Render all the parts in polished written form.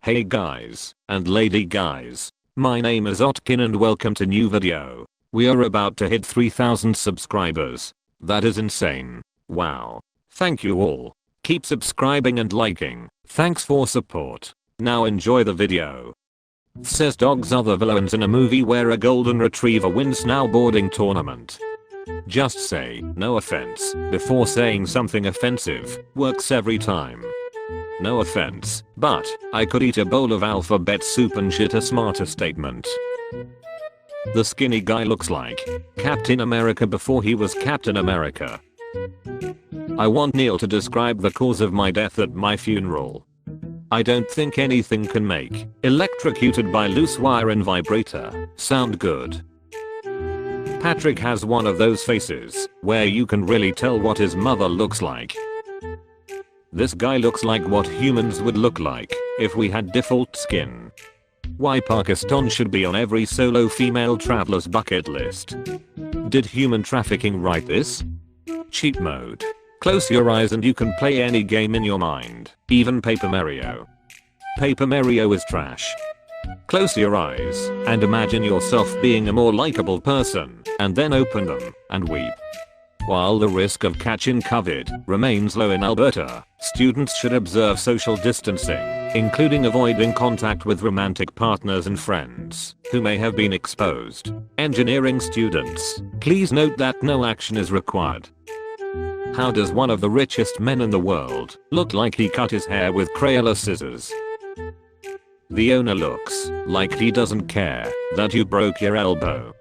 Hey guys, and lady guys. My name is Otkin and welcome to new video. We are about to hit 3,000 subscribers. That is insane. Wow. Thank you all. Keep subscribing and liking. Thanks for support. Now enjoy the video. Says dogs are the villains in a movie where a golden retriever wins snowboarding tournament. Just say no offense before saying something offensive. Works every time. No offense, but I could eat a bowl of alphabet soup and shit a smarter statement. The skinny guy looks like Captain America before he was Captain America. I want Neil to describe the cause of my death at my funeral. I don't think anything can make electrocuted by loose wire and vibrator sound good. Patrick has one of those faces where you can really tell what his mother looks like. This guy looks like what humans would look like if we had default skin. Why Pakistan should be on every solo female traveler's bucket list. Did human trafficking write this? Cheat mode. Close your eyes and you can play any game in your mind, even Paper Mario. Paper Mario is trash. Close your eyes and imagine yourself being a more likable person, and then open them and weep. While the risk of catching COVID remains low in Alberta, students should observe social distancing, including avoiding contact with romantic partners and friends who may have been exposed. Engineering students, please note that no action is required. How does one of the richest men in the world look like he cut his hair with Crayola scissors? The owner looks like he doesn't care that you broke your elbow.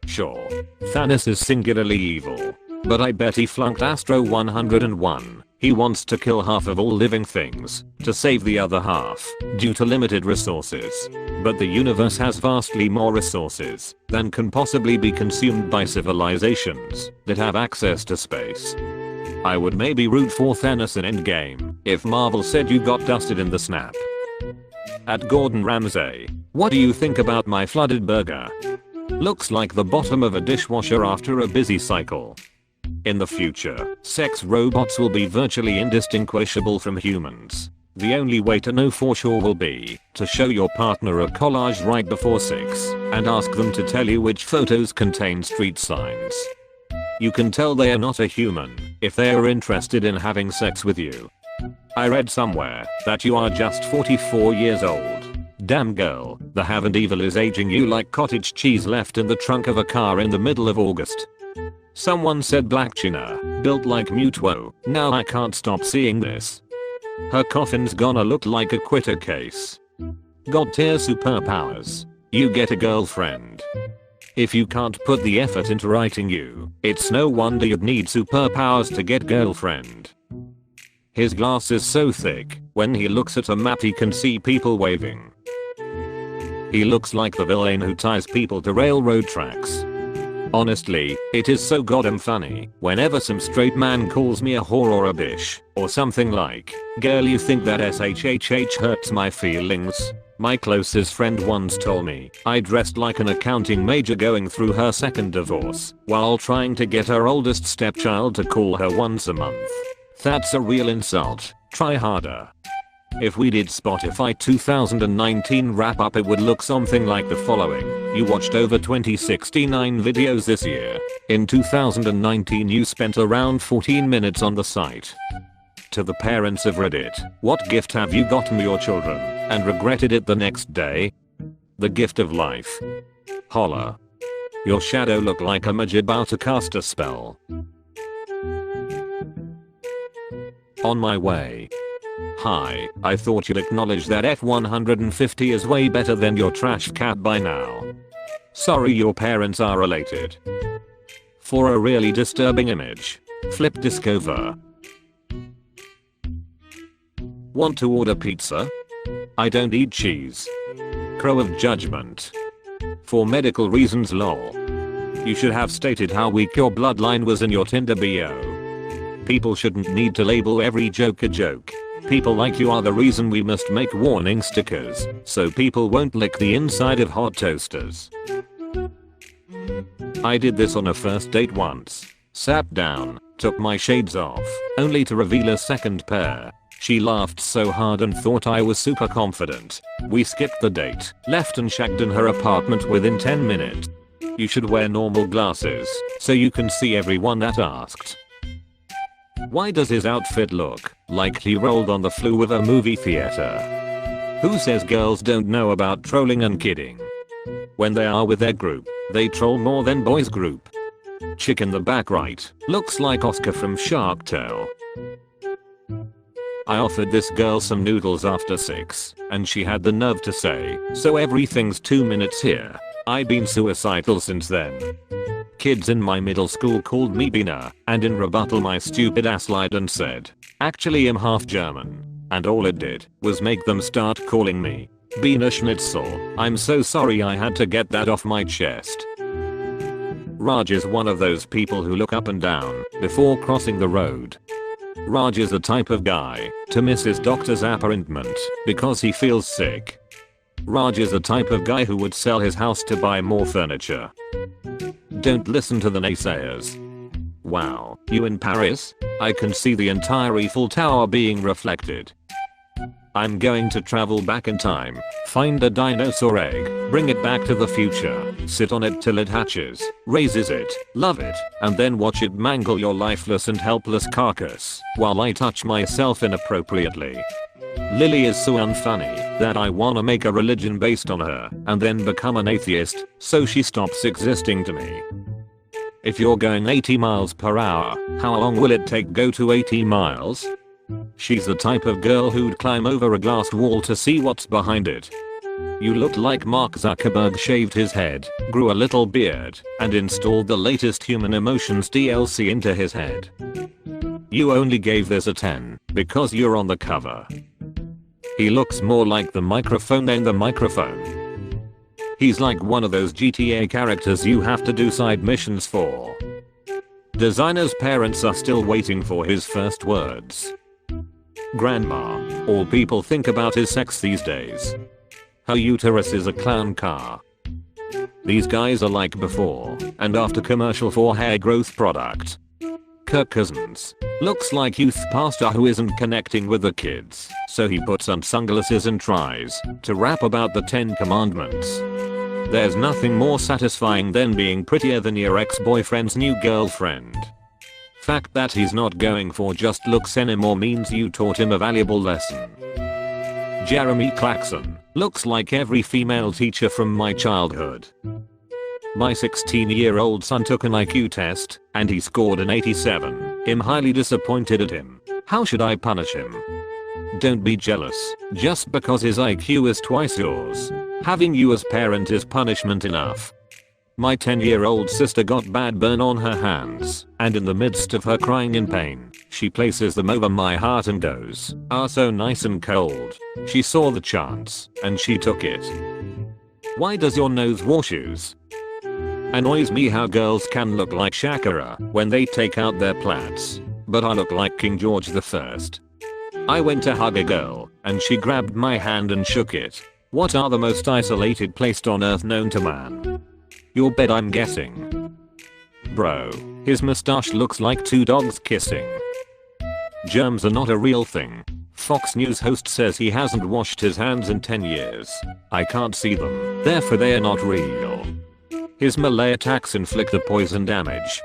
Sure, Thanos is singularly evil, but I bet he flunked Astro 101. He wants to kill half of all living things to save the other half due to limited resources. But the universe has vastly more resources than can possibly be consumed by civilizations that have access to space. I would maybe root for Thanos in Endgame if Marvel said you got dusted in the snap. At Gordon Ramsay, what do you think about my flooded burger? Looks like the bottom of a dishwasher after a busy cycle. In the future, sex robots will be virtually indistinguishable from humans. The only way to know for sure will be to show your partner a collage right before sex and ask them to tell you which photos contain street signs. You can tell they are not a human if they are interested in having sex with you. I read somewhere that you are just 44 years old. Damn girl, the Haven't Evil is aging you like cottage cheese left in the trunk of a car in the middle of August. Someone said Black China, built like Mutuo. Now I can't stop seeing this. Her coffin's gonna look like a quitter case. God tier superpowers. You get a girlfriend. If you can't put the effort into writing you, it's no wonder you'd need superpowers to get girlfriend. His glass is so thick, when he looks at a map he can see people waving. He looks like the villain who ties people to railroad tracks. Honestly, it is so goddamn funny whenever some straight man calls me a whore or a bish, or something like, girl you think that SHHH hurts my feelings? My closest friend once told me I dressed like an accounting major going through her second divorce while trying to get her oldest stepchild to call her once a month. That's a real insult. Try harder. If we did Spotify 2019 wrap up it would look something like the following. You watched over 2069 videos this year. In 2019 you spent around 14 minutes on the site. To the parents of Reddit, what gift have you gotten your children and regretted it the next day? The gift of life. Holla. Your shadow looked like a mage about to cast a spell. On my way. Hi, I thought you'd acknowledge that F-150 is way better than your trash cat by now. Sorry your parents are related. For a really disturbing image, flip disc over. Want to order pizza? I don't eat cheese. Crow of judgment. For medical reasons lol. You should have stated how weak your bloodline was in your Tinder bio. People shouldn't need to label every joke a joke. People like you are the reason we must make warning stickers, so people won't lick the inside of hot toasters. I did this on a first date once. Sat down, took my shades off, only to reveal a second pair. She laughed so hard and thought I was super confident. We skipped the date, left and shagged in her apartment within 10 minutes. You should wear normal glasses so you can see everyone that asked. Why does his outfit look like he rolled on the floor of a movie theater? Who says girls don't know about trolling and kidding? When they are with their group, they troll more than boys group. Chick in the back right looks like Oscar from Shark Tale. I offered this girl some noodles after 6 and she had the nerve to say, so everything's 2 minutes here. I've been suicidal since then. Kids in my middle school called me Bina, and in rebuttal my stupid ass lied and said, actually I'm half German. And all it did was make them start calling me Bina Schnitzel. I'm so sorry I had to get that off my chest. Raj is one of those people who look up and down before crossing the road. Raj is the type of guy to miss his doctor's appointment because he feels sick. Raj is the type of guy who would sell his house to buy more furniture. Don't listen to the naysayers. Wow, you in Paris? I can see the entire Eiffel Tower being reflected. I'm going to travel back in time, find a dinosaur egg, bring it back to the future, sit on it till it hatches, raises it, love it, and then watch it mangle your lifeless and helpless carcass while I touch myself inappropriately. Lily is so unfunny that I wanna make a religion based on her and then become an atheist so she stops existing to me. If you're going 80 miles per hour, how long will it take go to 80 miles? She's the type of girl who'd climb over a glass wall to see what's behind it. You look like Mark Zuckerberg shaved his head, grew a little beard, and installed the latest Human Emotions DLC into his head. You only gave this a 10 because you're on the cover. He looks more like the microphone than the microphone. He's like one of those GTA characters you have to do side missions for. Designer's parents are still waiting for his first words. Grandma, all people think about is sex these days. Her uterus is a clown car. These guys are like before and after commercial for hair growth product. Kirk Cousins looks like youth pastor who isn't connecting with the kids, so he puts on sunglasses and tries to rap about the 10 commandments. There's nothing more satisfying than being prettier than your ex-boyfriend's new girlfriend. Fact that he's not going for just looks anymore means you taught him a valuable lesson. Jeremy Clarkson looks like every female teacher from my childhood. My 16-year-old son took an IQ test and he scored an 87. I'm highly disappointed at him. How should I punish him? Don't be jealous just because his IQ is twice yours. Having you as parent is punishment enough. My 10-year-old sister got bad burn on her hands, and in the midst of her crying in pain, she places them over my heart and goes, "Ah, so nice and cold." She saw the chance, and she took it. Why does your nose wear shoes? Annoys me how girls can look like Shakira when they take out their plaits, but I look like King George I. I went to hug a girl, and she grabbed my hand and shook it. What are the most isolated place on earth known to man? Your bed, I'm guessing. Bro, his mustache looks like 2 dogs kissing. Germs are not a real thing. Fox News host says he hasn't washed his hands in 10 years. I can't see them, therefore they are not real. His Malay attacks inflict the poison damage.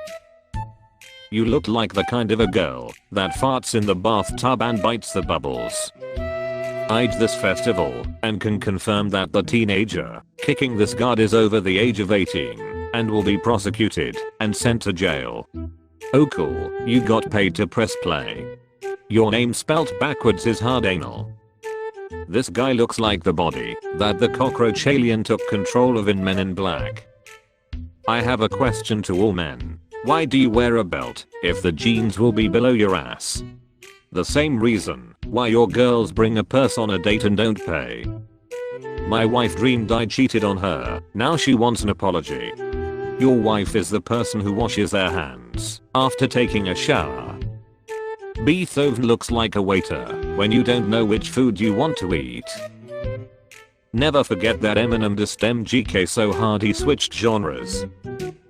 You look like the kind of a girl that farts in the bathtub and bites the bubbles. I'd this festival and can confirm that the teenager kicking this guard is over the age of 18 and will be prosecuted and sent to jail. Oh cool, you got paid to press play. Your name spelt backwards is hard anal. This guy looks like the body that the cockroach alien took control of in Men in Black. I have a question to all men. Why do you wear a belt if the jeans will be below your ass? The same reason why your girls bring a purse on a date and don't pay. My wife dreamed I cheated on her, now she wants an apology. Your wife is the person who washes their hands after taking a shower. Beethoven looks like a waiter when you don't know which food you want to eat. Never forget that Eminem dissed MGK so hard he switched genres.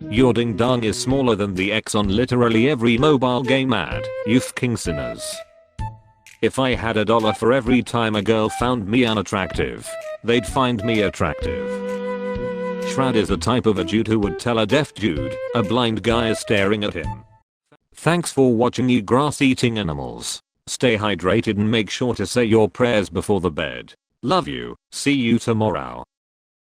Your ding dong is smaller than the X on literally every mobile game ad, you fucking sinners. If I had $1 for every time a girl found me unattractive, they'd find me attractive. Shroud is a type of a dude who would tell a deaf dude a blind guy is staring at him. Thanks for watching, you grass eating animals. Stay hydrated and make sure to say your prayers before the bed. Love you. See you tomorrow.